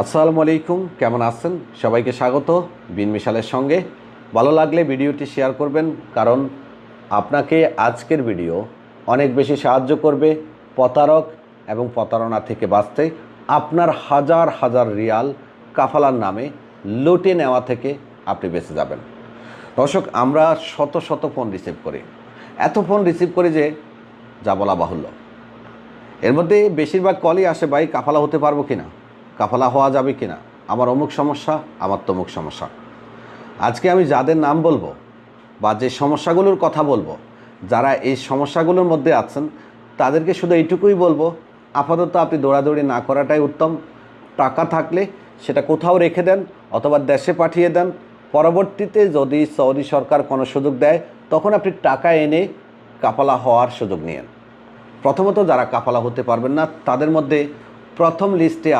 আসসালামু আলাইকুম, কেমন আছেন? সবাইকে স্বাগত বিন মিশালের সঙ্গে। ভালো লাগলে ভিডিওটি শেয়ার করবেন, কারণ আপনাকে আজকের ভিডিও অনেক বেশি সাহায্য করবে প্রতারক এবং প্রতারণা থেকে বাঁচতে। আপনার হাজার হাজার রিয়াল কাফালার নামে লুটে নেওয়া থেকে আপনি বেঁচে যাবেন। দর্শক, আমরা শত শত ফোন রিসিভ করি, এত ফোন রিসিভ করি যে যা বলা বাহুল্য। এর মধ্যে বেশিরভাগ কলই আসে, ভাই কাফালা হতে পারবো কি না, কাফালা হওয়া যাবে কি না, আমার অমুক সমস্যা, আমার তমুক সমস্যা। আজকে আমি যাদের নাম বলবো বা যে সমস্যাগুলোর কথা বলবো, যারা এই সমস্যাগুলোর মধ্যে আছেন, তাদেরকে শুধু এইটুকুই বলবো, আপাতত আপনি দৌড়াদৌড়ি না করাটাই উত্তম। টাকা থাকলে সেটা কোথাও রেখে দেন অথবা দেশে পাঠিয়ে দেন। পরবর্তীতে যদি সৌদি সরকার কোনো সুযোগ দেয়, তখন আপনি টাকা এনে কাফালা হওয়ার সুযোগ নিন। প্রথমত যারা কাফালা হতে পারবেন না, তাদের মধ্যে প্রথম লিস্টে